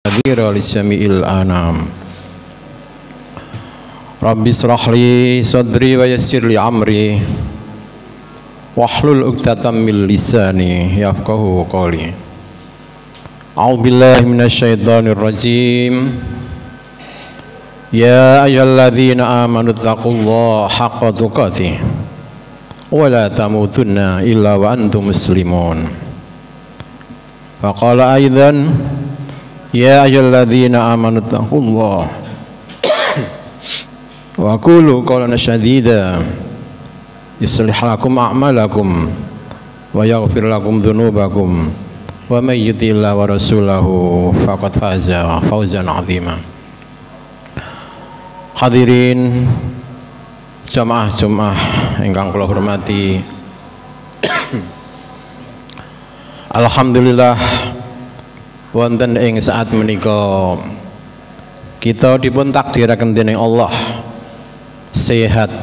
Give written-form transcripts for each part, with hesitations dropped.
nadhira lisami'il anam. Rabbi israh li sadri wa yassir li amri wahlul 'uqdatam min lisani yafqahu qawli. A'udzu billahi minasyaitonir rajim. Ya ayyuhalladzina amanu taqullaha haqqa tuqatih wa la tamutunna illa wa antum muslimun. Faqala aidan ya ayyuhalladzina amanu taqullaha wa qulu qawlan sadida yuslih lakum a'malakum wa yaghfir lakum dzunubakum wa may yuti'illah wa rasulahu faqad faza fawzan 'azima. Hadirin jamaah ingkang kula hormati, alhamdulillah wonten ing saat menika kita dipun takdiraken dening Allah sehat,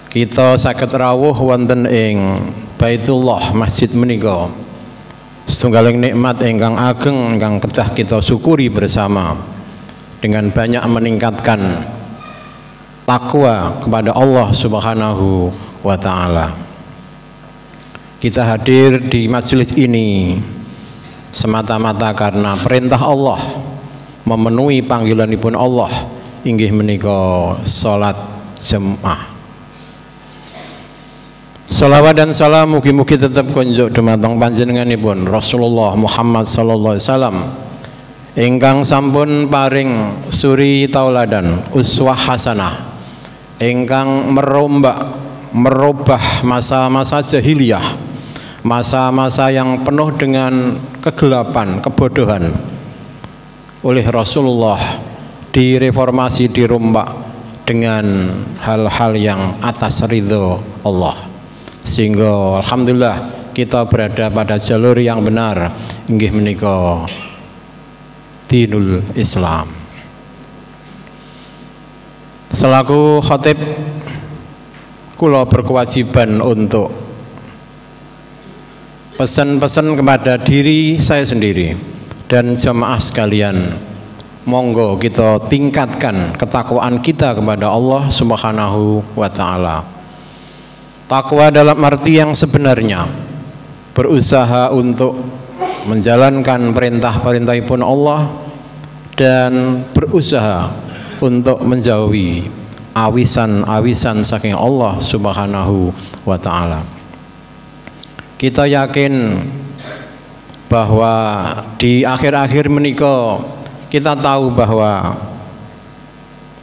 kita saged rawuh wonten ing Baitullah masjid menika, setunggaling nikmat ingkang ageng ingkang kedah kita syukuri bersama dengan banyak meningkatkan takwa kepada Allah Subhanahu wa taala. Kita hadir di majelis ini semata-mata karena perintah Allah, memenuhi panggilanipun Allah inggih menika salat Jumat. Salawat dan salam mugi-mugi tetap kunjuk dumateng panjenenganipun Rasulullah Muhammad sallallahu alaihi wasallam ingkang sampun paring suri tauladan uswah hasanah, ingkang merubah masa-masa jahiliyah, masa-masa yang penuh dengan kegelapan, kebodohan, oleh Rasulullah direformasi, dirombak dengan hal-hal yang atas ridho Allah, sehingga alhamdulillah kita berada pada jalur yang benar inggih menika dinul Islam. Selaku khatib, kula berkewajiban untuk pesan-pesan kepada diri saya sendiri dan jamaah sekalian. Monggo kita tingkatkan ketakwaan kita kepada Allah Subhanahu wa taala. Takwa dalam arti yang sebenarnya, berusaha untuk menjalankan perintah-perintahipun Allah dan berusaha untuk menjauhi awisan-awisan saking Allah Subhanahu wa taala. Kita yakin bahwa di akhir-akhir menika kita tahu bahwa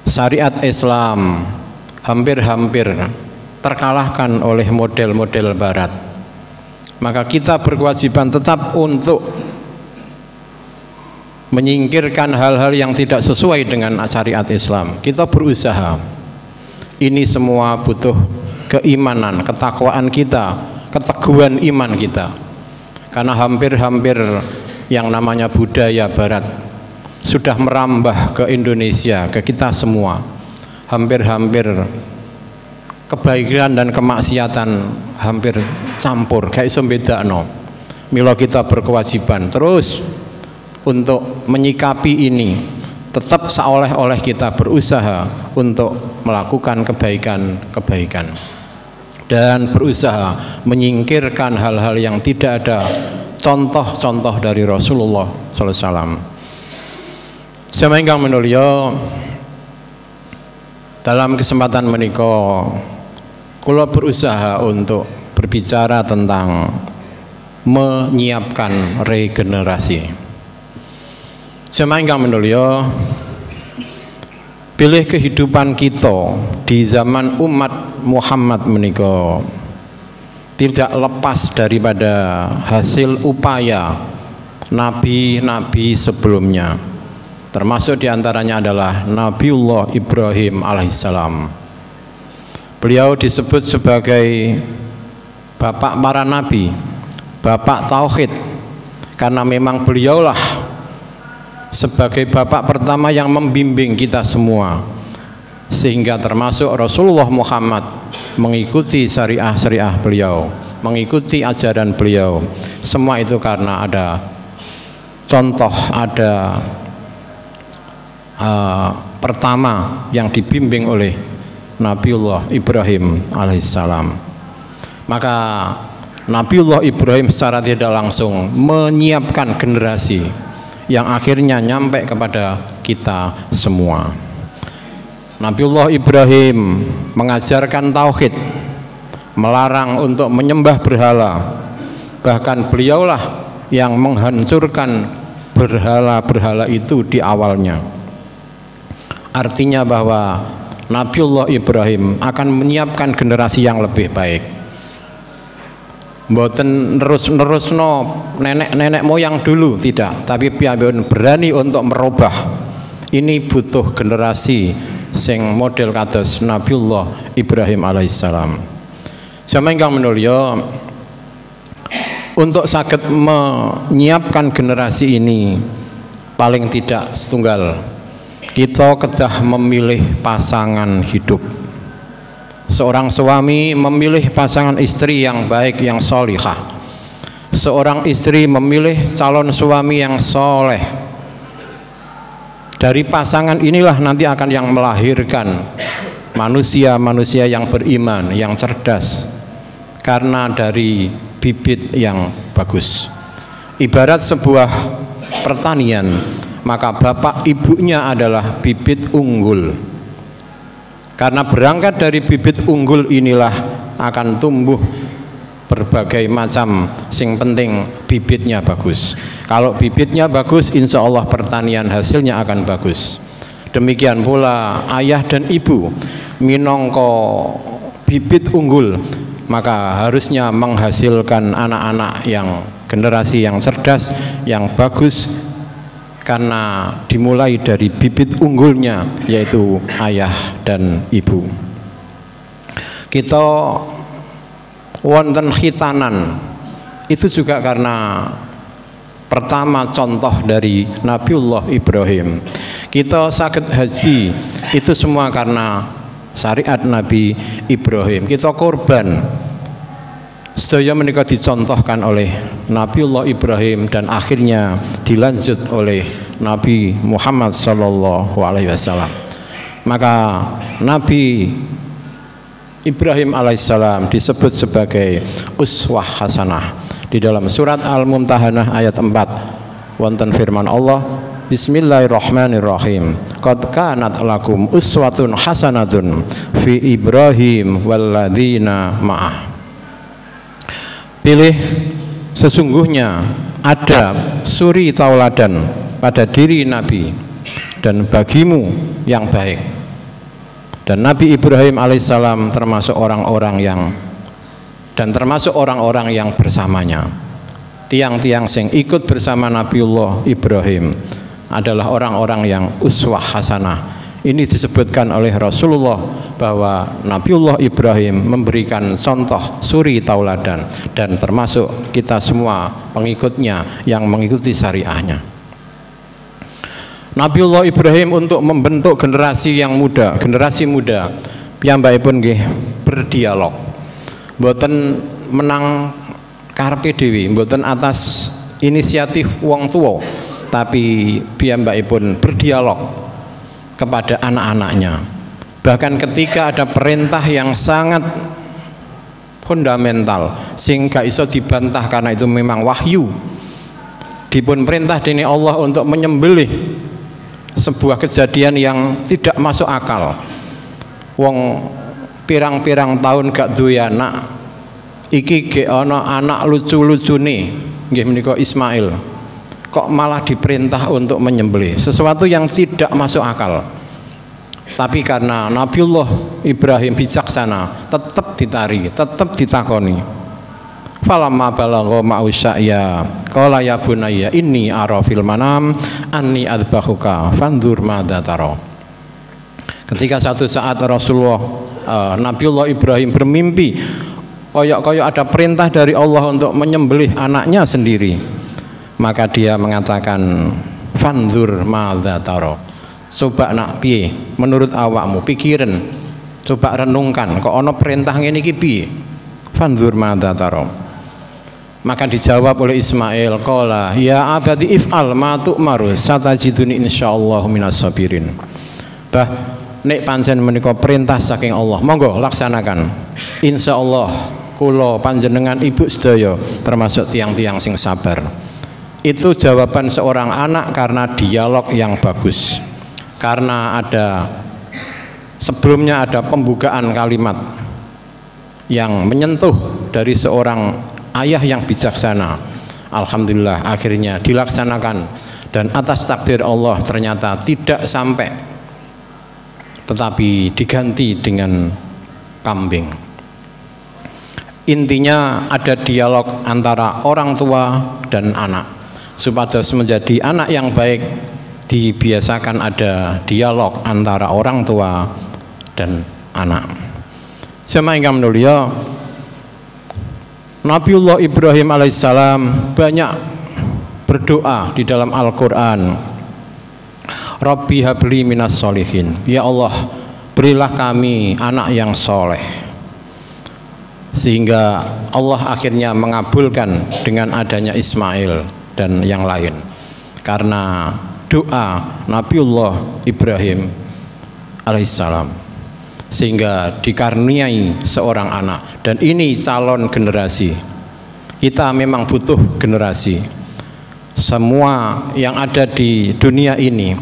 syariat Islam hampir-hampir terkalahkan oleh model-model barat. Maka kita berkewajiban tetap untuk menyingkirkan hal-hal yang tidak sesuai dengan syariat Islam. Kita berusaha. Ini semua butuh keimanan, ketakwaan kita, keteguhan iman kita. Karena hampir-hampir yang namanya budaya barat sudah merambah ke Indonesia, ke kita semua. Hampir-hampir kebaikan dan kemaksiatan hampir campur, kayak sembedakno. Mila kita berkewajiban terus untuk menyikapi ini, tetap seoleh-oleh kita berusaha untuk melakukan kebaikan-kebaikan dan berusaha menyingkirkan hal-hal yang tidak ada contoh-contoh dari Rasulullah sallallahu alaihi wasallam. Sama ingkang minulya, dalam kesempatan menika kula berusaha untuk berbicara tentang menyiapkan regenerasi. Sama ingkang minulya, pilih kehidupan kita di zaman umat Muhammad menika tidak lepas daripada hasil upaya nabi-nabi sebelumnya, termasuk diantaranya adalah Nabiullah Ibrahim alaihissalam. Beliau disebut sebagai bapak para nabi, bapak tauhid, karena memang beliaulah sebagai bapak pertama yang membimbing kita semua, sehingga termasuk Rasulullah Muhammad mengikuti syariah beliau, mengikuti ajaran beliau. Semua itu karena ada contoh ada pertama yang dibimbing oleh Nabiullah Ibrahim alaihissalam. Maka Nabiullah Ibrahim secara tidak langsung menyiapkan generasi yang akhirnya nyampe kepada kita semua. Nabiullah Ibrahim mengajarkan tauhid, melarang untuk menyembah berhala. Bahkan beliaulah yang menghancurkan berhala-berhala itu di awalnya. Artinya bahwa Nabiullah Ibrahim akan menyiapkan generasi yang lebih baik. Mboten nerus-nerusno nenek-nenek moyang dulu, tidak, tapi piyambakipun berani untuk merubah. Ini butuh generasi sing model kados Nabiullah Ibrahim alaihissalam. Sama ingkang menulya, untuk saged menyiapkan generasi ini paling tidak setunggal kita kedah memilih pasangan hidup. Seorang suami memilih pasangan istri yang baik, yang solihah. Seorang istri memilih calon suami yang soleh. Dari pasangan inilah nanti akan yang melahirkan manusia-manusia yang beriman, yang cerdas, karena dari bibit yang bagus. Ibarat sebuah pertanian, maka bapak ibunya adalah bibit unggul. Karena berangkat dari bibit unggul inilah akan tumbuh berbagai macam, sing penting bibitnya bagus. Kalau bibitnya bagus, insya Allah pertanian hasilnya akan bagus. Demikian pula ayah dan ibu minangka bibit unggul, maka harusnya menghasilkan anak-anak yang generasi yang cerdas, yang bagus, karena dimulai dari bibit unggulnya, yaitu ayah dan ibu. Kita wonten khitanan itu juga karena pertama contoh dari Nabiullah Ibrahim. Kita saged haji itu semua karena syariat Nabi Ibrahim. Kita korban sedaya menika dicontohkan oleh Nabiullah Ibrahim dan akhirnya dilanjut oleh Nabi Muhammad sallallahu alaihi wasallam. Maka Nabi Ibrahim alaihissalam disebut sebagai uswah hasanah. Di dalam surat Al-Mumtahanah ayat 4 wonten firman Allah, Bismillahirrahmanirrahim. Qad kanat lakum uswatun hasanatun fi Ibrahim walladzina ma'ah. Pilih, sesungguhnya ada suri tauladan pada diri Nabi dan bagimu yang baik. Dan Nabi Ibrahim alaihissalam termasuk orang-orang yang bersamanya. Tiang-tiang sing ikut bersama Nabiullah Ibrahim adalah orang-orang yang uswah hasanah. Ini disebutkan oleh Rasulullah bahwa Nabiullah Ibrahim memberikan contoh suri tauladan, dan termasuk kita semua pengikutnya yang mengikuti syariahnya. Nabiullah Ibrahim untuk membentuk generasi yang muda, generasi muda, piyambakipun nggih berdialog. Mboten menang karepe dhewe, mboten atas inisiatif wong tuwa, tapi piyambakipun berdialog kepada anak-anaknya. Bahkan ketika ada perintah yang sangat fundamental sing gak iso dibantah karena itu memang wahyu, dipun perintah dening Allah untuk menyembelih sebuah kejadian yang tidak masuk akal. Wong pirang-pirang tahun gak duwe anak, iki ge ana anak lucu-lucune nggih menika Ismail, kok malah diperintah untuk menyembelih sesuatu yang tidak masuk akal. Tapi karena Nabiullah Ibrahim bijaksana, tetap ditari, tetap ditakoni. Falamma balagha ma'usya qala ya bunayya inni ara fil manam anni adbahuka fanzur madza tara. Ketika satu saat Rasulullah Nabiullah Ibrahim bermimpi koyok-koyok ada perintah dari Allah untuk menyembelih anaknya sendiri, maka dia mengatakan fanzur madza tara. Coba nak piye menurut awakmu, pikiran, coba renungkan, kok ana perintah ngene iki piye? Fanzur madza tara. Maka dijawab oleh Ismail, qala ya abadi if'al ma tu'maru satajiduni insyaallah minas sabirin. Bah, nek pancen menika perintah saking Allah, monggo laksanakan. Insyaallah kula panjenengan ibu sedaya termasuk tiang-tiang sing sabar. Itu jawaban seorang anak karena dialog yang bagus. Karena sebelumnya ada pembukaan kalimat yang menyentuh dari seorang ayah yang bijaksana. Alhamdulillah akhirnya dilaksanakan, dan atas takdir Allah ternyata tidak sampai, tetapi diganti dengan kambing. Intinya ada dialog antara orang tua dan anak. Supados menjadi anak yang baik, dibiasakan ada dialog antara orang tua dan anak. Jamaah ingkang mulia, Nabiullah Ibrahim alaihissalam banyak berdoa di dalam Al-Quran. Rabbi habli minas solihin, ya Allah berilah kami anak yang soleh. Sehingga Allah akhirnya mengabulkan dengan adanya Ismail dan yang lain, karena doa Nabiullah Ibrahim alaihissalam, sehingga dikaruniai seorang anak. Dan ini calon generasi. Kita memang butuh generasi. Semua yang ada di dunia ini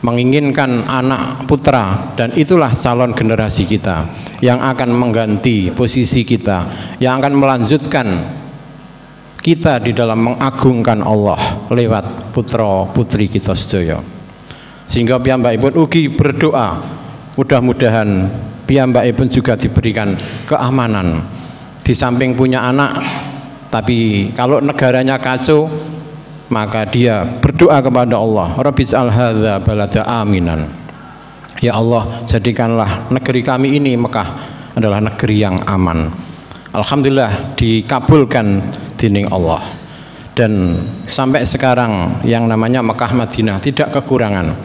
menginginkan anak putra, dan itulah calon generasi kita yang akan mengganti posisi kita, yang akan melanjutkan kita di dalam mengagungkan Allah lewat putra putri kita sedaya. Sehingga piyambakipun ugi berdoa, mudah-mudahan piyambakipun juga diberikan keamanan. Di samping punya anak, tapi kalau negaranya kacau, maka dia berdoa kepada Allah, Rabbij'al hadza balada aminan. Ya Allah, jadikanlah negeri kami ini Mekah adalah negeri yang aman. Alhamdulillah dikabulkan dening Allah. Dan sampai sekarang yang namanya Mekah Madinah tidak kekurangan.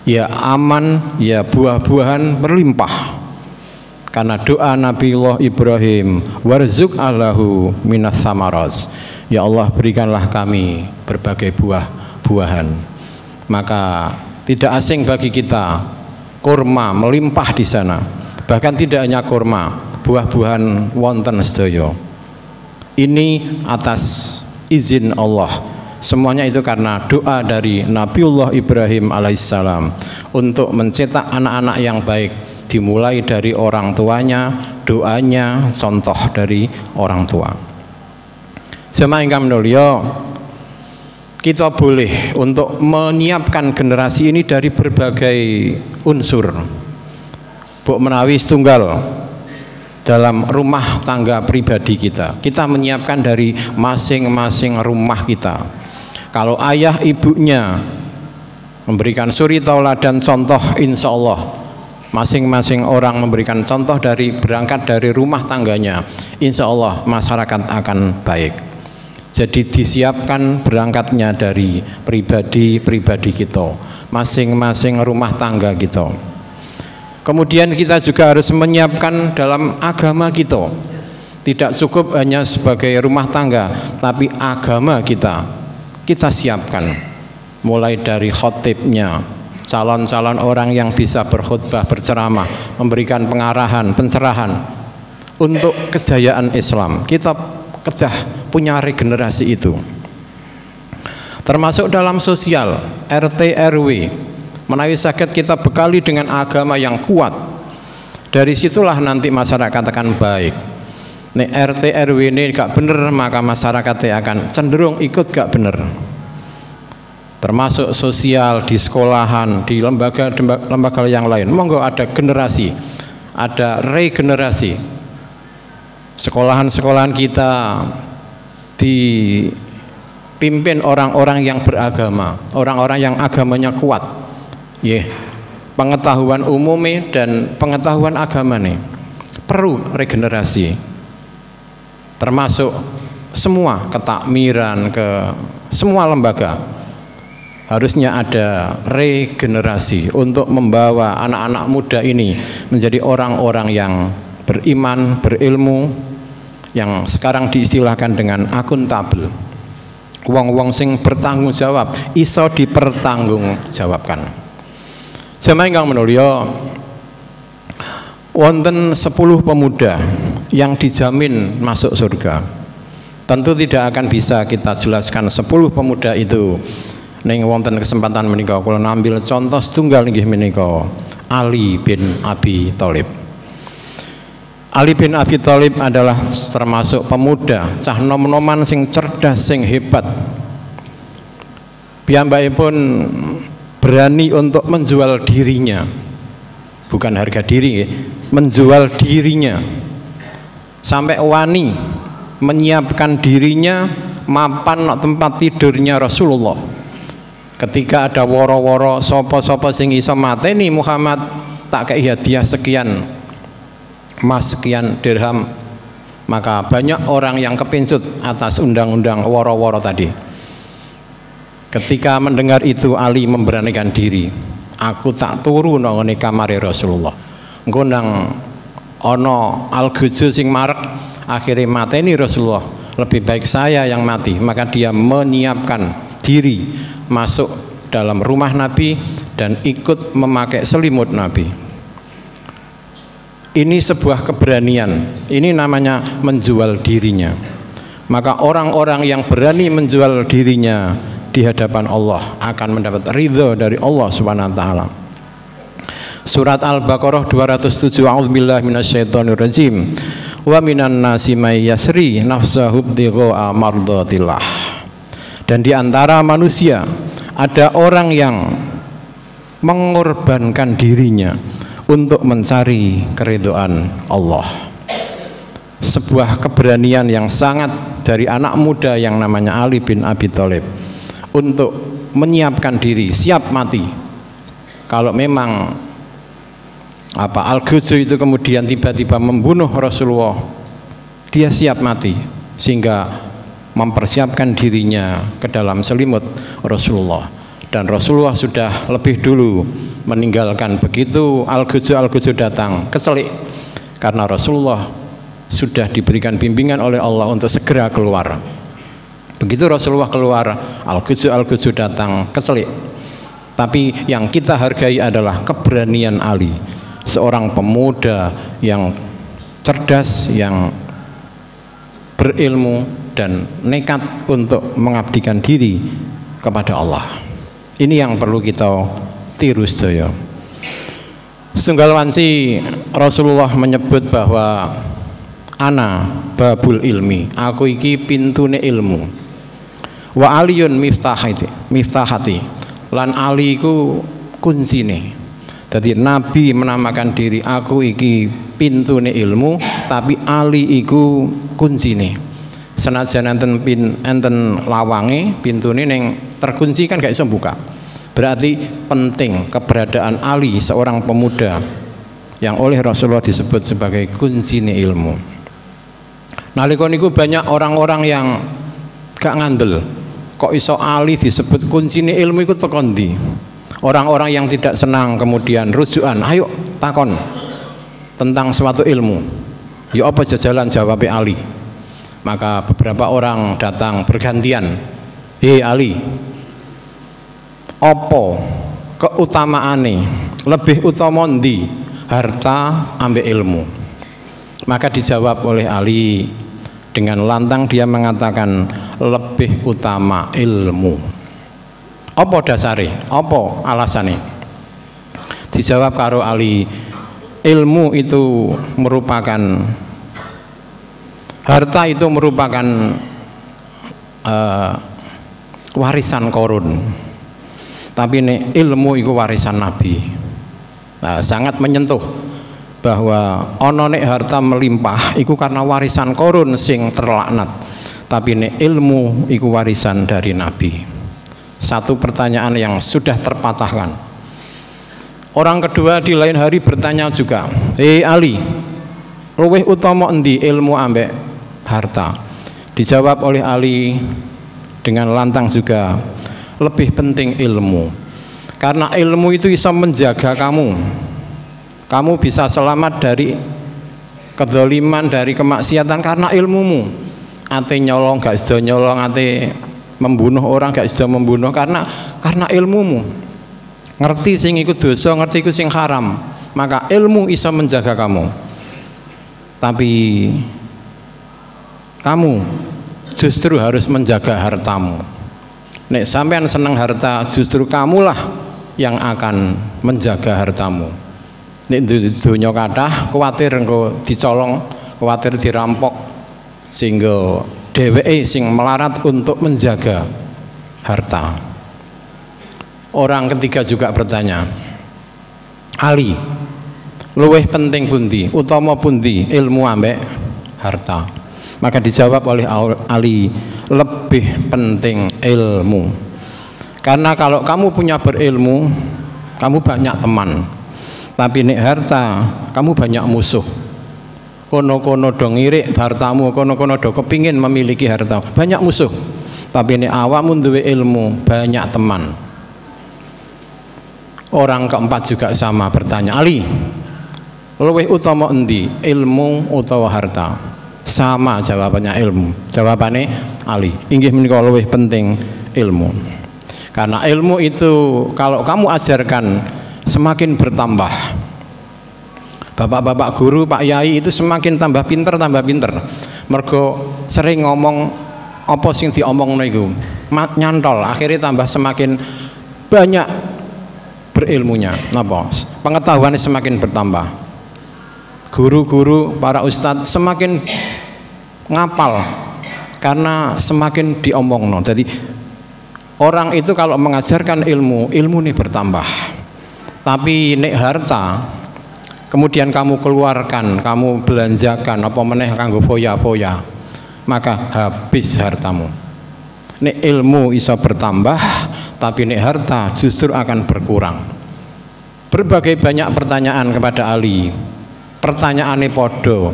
Ya aman, ya buah-buahan berlimpah. Karena doa Nabiullah Ibrahim, warzuq alahu minas samaras. Ya Allah berikanlah kami berbagai buah-buahan. Maka tidak asing bagi kita, kurma melimpah di sana. Bahkan tidak hanya kurma, buah-buahan wonten sedaya. Ini atas izin Allah. Semuanya itu karena doa dari Nabiullah Ibrahim alaihissalam untuk mencetak anak-anak yang baik, dimulai dari orang tuanya, doanya, contoh dari orang tua. Jemaah ingkang mulia, kita boleh untuk menyiapkan generasi ini dari berbagai unsur. Buk menawi setunggal dalam rumah tangga pribadi kita. Kita menyiapkan dari masing-masing rumah kita. Kalau ayah ibunya memberikan suri tauladan contoh, insya Allah masing-masing orang memberikan contoh dari berangkat dari rumah tangganya, insya Allah masyarakat akan baik. Jadi disiapkan berangkatnya dari pribadi-pribadi kita, masing-masing rumah tangga kita. Kemudian kita juga harus menyiapkan dalam agama kita. Tidak cukup hanya sebagai rumah tangga, tapi agama kita siapkan. Mulai dari khotibnya, calon-calon orang yang bisa berkhutbah, berceramah, memberikan pengarahan, pencerahan untuk kejayaan Islam. Kita kedah punya regenerasi itu. Termasuk dalam sosial, RT RW. Menawi sakit kita bekali dengan agama yang kuat. Dari situlah nanti masyarakat akan baik. Nek RT RW ini gak bener, maka masyarakatnya akan cenderung ikut gak bener. Termasuk sosial, di sekolahan, di lembaga yang lain. Monggo ada generasi, ada regenerasi. Sekolahan-sekolahan kita dipimpin orang-orang yang beragama, orang-orang yang agamanya kuat. Pengetahuan umumnya dan pengetahuan agama nih perlu regenerasi. Termasuk semua ketakmiran, ke semua lembaga harusnya ada regenerasi untuk membawa anak-anak muda ini menjadi orang-orang yang beriman, berilmu, yang sekarang diistilahkan dengan akuntabel. Wong-wong sing bertanggung jawab, iso dipertanggung jawabkan. Jamaah ingkang menulya, wonten 10 pemuda yang dijamin masuk surga. Tentu tidak akan bisa kita jelaskan 10 pemuda itu. Ning wonten kesempatan menika kula nambil contoh setunggal inggih menika Ali bin Abi Thalib. Ali bin Abi Thalib adalah termasuk pemuda cah nom-noman sing cerdas, sing hebat. Piyambakipun berani untuk menjual dirinya, bukan harga diri, menjual dirinya, sampai wani menyiapkan dirinya mapan tempat tidurnya Rasulullah. Ketika ada woro-woro sopo-sopo sing iso mateni Muhammad, tak kei hadiah sekian emas, sekian dirham. Maka banyak orang yang kepincut atas undang-undang woro-woro tadi. Ketika mendengar itu, Ali memberanikan diri. Aku tak turu nang ngene kamare Rasulullah. Engko nang ana algojo sing marek akhirnya mateni Rasulullah, lebih baik saya yang mati. Maka dia menyiapkan diri masuk dalam rumah Nabi dan ikut memakai selimut Nabi. Ini sebuah keberanian, ini namanya menjual dirinya. Maka orang-orang yang berani menjual dirinya di hadapan Allah akan mendapat ridho dari Allah Subhanahu wa taala. Surat Al-Baqarah 207, A'udzubillahi minasyaitonirrajim. Wa minan nasi may yasri nafsahu ibtigha'a mardatillah. Dan di antara manusia ada orang yang mengorbankan dirinya untuk mencari keridhaan Allah. Sebuah keberanian yang sangat dari anak muda yang namanya Ali bin Abi Thalib untuk menyiapkan diri siap mati kalau memang Al-Ghazw itu kemudian tiba-tiba membunuh Rasulullah. Dia siap mati sehingga mempersiapkan dirinya ke dalam selimut Rasulullah. Dan Rasulullah sudah lebih dulu meninggalkan. Begitu Al-Ghazw datang, keselik karena Rasulullah sudah diberikan bimbingan oleh Allah untuk segera keluar. Begitu Rasulullah keluar, Al-Ghazw datang, keselik. Tapi yang kita hargai adalah keberanian Ali, seorang pemuda yang cerdas, yang berilmu dan nekat untuk mengabdikan diri kepada Allah. Ini yang perlu kita tiru sedaya. Setunggal wanci Rasulullah menyebut bahwa ana babul ilmi, aku iki pintune ilmu. Wa aliyun miftahati, lan Ali iku kuncine. Jadi Nabi menamakan diri aku iki pintune ilmu, tapi Ali iku kuncine. Senajan enten lawange, pintune ning terkunci kan gak iso buka. Berarti penting keberadaan Ali, seorang pemuda yang oleh Rasulullah disebut sebagai kuncine ilmu. Nalika niku banyak orang-orang yang gak ngandel. Kok iso Ali disebut kuncine ilmu iku teko ndi? Orang-orang yang tidak senang kemudian rujukan, ayo takon tentang suatu ilmu. Ya apa jajalan jawab Ali. Maka beberapa orang datang bergantian. Ali, apa keutamaane? Lebih utama ndi? Harta ambek ilmu? Maka dijawab oleh Ali dengan lantang, dia mengatakan lebih utama ilmu. Apa dasare? Apa alasane? Dijawab karo Ali, ilmu itu merupakan, harta itu merupakan warisan korun, tapi nek ilmu itu warisan Nabi. Nah, sangat menyentuh bahwa ono nek harta melimpah iku karena warisan korun sing terlaknat, tapi nek ilmu iku warisan dari Nabi. Satu pertanyaan yang sudah terpatahkan. Orang kedua di lain hari bertanya juga, Ali, luwih utama endi ilmu ambek harta? Dijawab oleh Ali dengan lantang juga, lebih penting ilmu. Karena ilmu itu bisa menjaga kamu. Kamu bisa selamat dari Kedzaliman dari kemaksiatan karena ilmumu. Ate nyolong gak iso nyolong, ate membunuh orang gak iso membunuh karena ilmumu. Ngerti sing iku dosa, ngerti iku sing haram. Maka ilmu iso menjaga kamu. Tapi kamu justru harus menjaga hartamu. Nek sampean seneng harta, justru kamulah yang akan menjaga hartamu. Nek dunya kathah kuwatir engko dicolong, kuwatir dirampok, sehingga dheweke sing melarat untuk menjaga harta. Orang ketiga juga bertanya, Ali, luweh penting pundi, utama pundi, ilmu ambek harta? Maka dijawab oleh Ali, lebih penting ilmu. Karena kalau kamu punya berilmu, kamu banyak teman. Tapi nek harta, kamu banyak musuh. Kono-kono do ngirik hartamu, kono-kono do kepingin memiliki harta, banyak musuh. Tapi nek awakmu duwe ilmu, banyak teman. Orang keempat juga sama bertanya, Ali, luwih utama endi, ilmu utawa harta? Sama jawabannya ilmu. Jawabannya Ali, inggih menika luwih penting ilmu. Karena ilmu itu kalau kamu ajarkan semakin bertambah. Bapak-bapak guru, Pak Yai itu semakin tambah pinter. Mergo sering ngomong apa sing diomongno iku nyantol, akhirnya tambah semakin banyak berilmunya. Napa? Pengetahuannya semakin bertambah. Guru-guru, para ustadz semakin ngapal karena semakin diomongno. Jadi orang itu kalau mengajarkan ilmu ini bertambah. Tapi nek harta kemudian kamu keluarkan, kamu belanjakan apa meneh kanggo foya-foya, maka habis hartamu. Nek ilmu iso bertambah, tapi nek harta justru akan berkurang. Berbagai banyak pertanyaan kepada Ali. Pertanyaannya podo,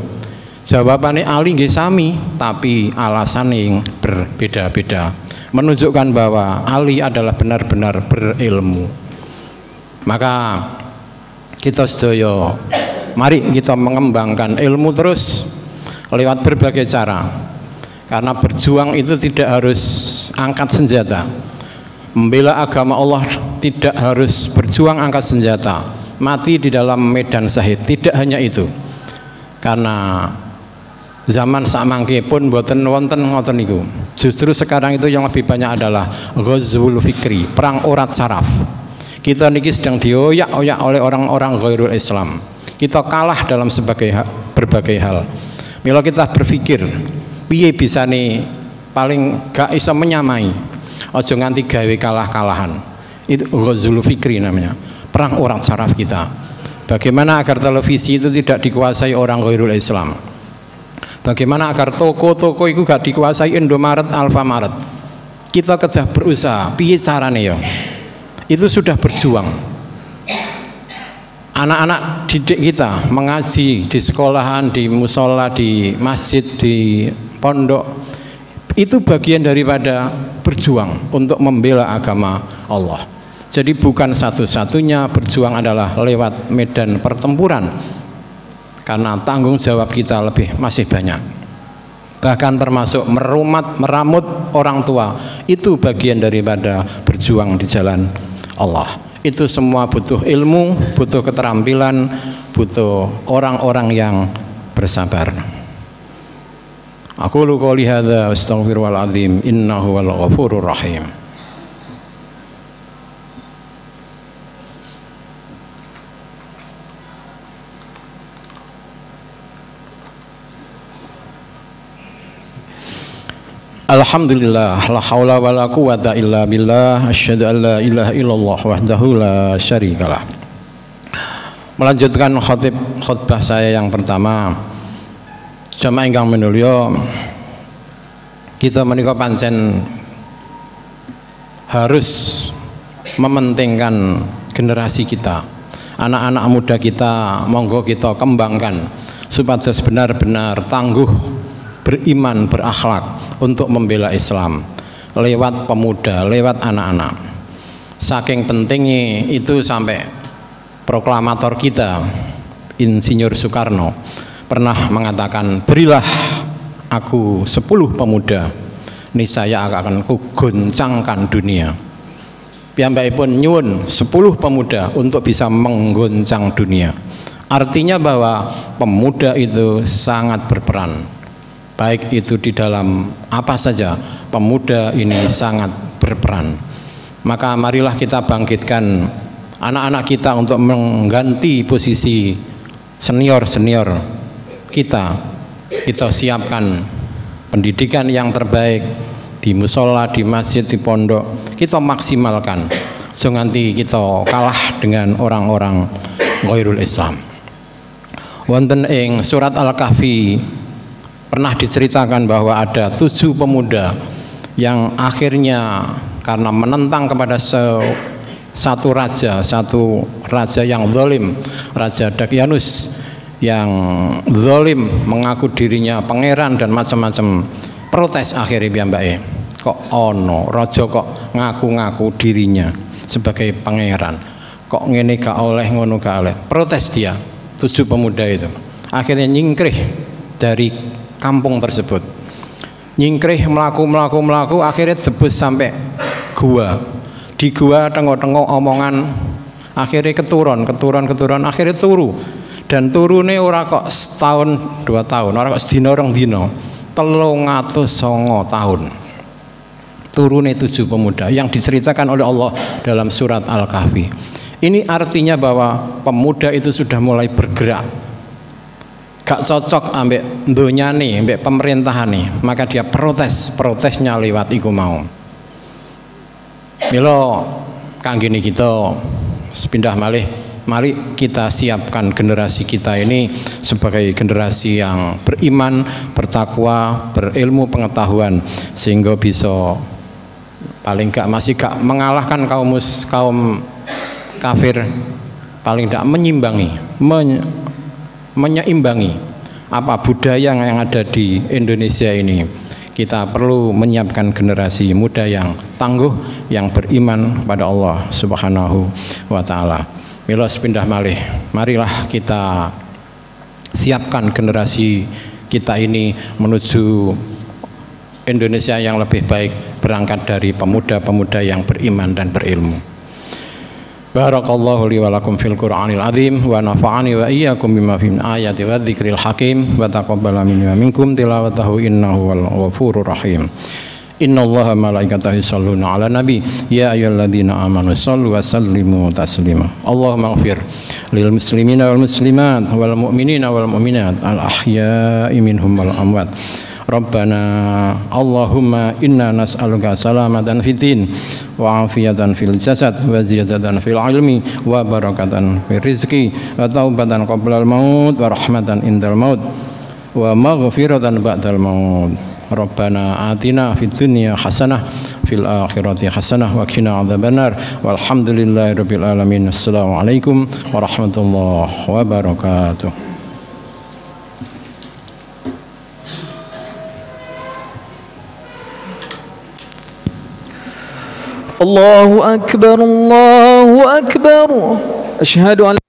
jawabannya Ali nggih sami, tapi alasannya berbeda-beda. Menunjukkan bahwa Ali adalah benar-benar berilmu. Maka kita sedaya, mari kita mengembangkan ilmu terus lewat berbagai cara. Karena berjuang itu tidak harus angkat senjata. Membela agama Allah tidak harus berjuang angkat senjata, mati di dalam medan syahid. Tidak hanya itu. Karena zaman sakmangke pun boten wonten ngoten niku. Justru sekarang itu yang lebih banyak adalah ghazwul fikri, perang urat saraf. Kita niki sedang dioyak-oyak oleh orang-orang ghairul Islam. Kita kalah dalam berbagai hal. Mila kita berpikir, piye bisa nih paling gak iso menyamai, ojo nganti gawe kalah-kalahan. Itu ghazwul fikri namanya, perang urat saraf kita. Bagaimana agar televisi itu tidak dikuasai orang ghairul Islam? Bagaimana agar toko-toko itu gak dikuasai Indomaret, Alfamaret? Kita kedah berusaha, piye carane ya? Itu sudah berjuang. Anak-anak didik kita mengaji di sekolahan, di musola, di masjid, di pondok, itu bagian daripada berjuang untuk membela agama Allah. Jadi bukan satu-satunya berjuang adalah lewat medan pertempuran, karena tanggung jawab kita masih banyak. Bahkan termasuk meramut orang tua, itu bagian daripada berjuang di jalan Allah. Itu semua butuh ilmu, butuh keterampilan, butuh orang-orang yang bersabar. Aku lu qouli hadza astaghfirullahal azim innahu wal ghafurur rahim. Alhamdulillah, la haula wala quwata illa billah, asyhadu an la ilaha illallah wahdahu la syarikalah. Melanjutkan khutbah saya yang pertama, jamaah ingkang minulya, kita menika pancen harus mementingkan generasi kita, anak-anak muda kita, monggo kita kembangkan supados benar-benar tangguh, beriman, berakhlak untuk membela Islam lewat pemuda, lewat anak-anak. Saking pentingnya itu sampai proklamator kita Insinyur Soekarno pernah mengatakan, berilah aku 10 pemuda, niscaya akan kugoncangkan dunia. Piyambakipun nyuwun 10 pemuda untuk bisa menggoncang dunia. Artinya bahwa pemuda itu sangat berperan, baik itu di dalam apa saja, pemuda ini sangat berperan. Maka marilah kita bangkitkan anak-anak kita untuk mengganti posisi senior-senior kita. Kita siapkan pendidikan yang terbaik di musola, di masjid, di pondok, kita maksimalkan. Jangan nanti kita kalah dengan orang-orang ghairul Islam. Wonten ing surat Al-Kahfi pernah diceritakan bahwa ada 7 pemuda yang akhirnya karena menentang kepada satu raja yang zalim, Raja Dakyanus yang zalim, mengaku dirinya pangeran dan macam-macam. Protes akhirnya piyambake, kok ono raja kok ngaku-ngaku dirinya sebagai pangeran, kok ngene gak oleh, ngono gak oleh. Protes dia, 7 pemuda itu akhirnya nyingkrih dari kampung tersebut, nyingkrih, melaku, akhirnya tebus sampai gua. Di gua tengok-tengok omongan, akhirnya keturun, akhirnya turu. Dan turune ora kok setahun 2 tahun, ora kok sedina rong dina, 309 tahun. Turune 7 pemuda yang diceritakan oleh Allah dalam surat Al-Kahfi. Ini artinya bahwa pemuda itu sudah mulai bergerak. Gak cocok ambek donyane, ambek pemerintahane, maka dia protesnya lewat iku mau. Milo kangge kita sepindah malih, mari kita siapkan generasi kita ini sebagai generasi yang beriman, bertakwa, berilmu pengetahuan, sehingga bisa paling gak masih gak mengalahkan kaum kafir, paling gak menyeimbangi apa budaya yang ada di Indonesia ini. Kita perlu menyiapkan generasi muda yang tangguh, yang beriman pada Allah Subhanahu wa Ta'ala. Mila sepindah malih, marilah kita siapkan generasi kita ini menuju Indonesia yang lebih baik, berangkat dari pemuda-pemuda yang beriman dan berilmu. Barakallahu li wa lakum fil Qur'anil azim wa nafa'ani wa iyyakum bima fihi ayati wa dzikril hakim wa taqabbala minni wa minkum tilawatahu innahu wal ghafurur rahim. Innallaha malaikatahu yusholluna 'alan nabi ya ayyuhalladzina amanu shollu wa sallimu taslima. Allahumma ighfir lil muslimina wal muslimat wal mu'minina wal mu'minat al ahya'i minhum wal amwat. Rabbana Allahumma inna nas'aluka salamatan fid din wa afiyatan fil jasad wa ziyadatan fil ilmi wa barakatan fil rizqi wa taubatan qabla al maut wa rahmatan indal maut wa maghfiratan ba'dal maut. Rabbana atina fid dunya hasanah fil akhirati hasanah wa qina adzabannar walhamdulillahi rabbil alamin. Assalamualaikum warahmatullahi wabarakatuh. الله أكبر الله أكبر أشهد أن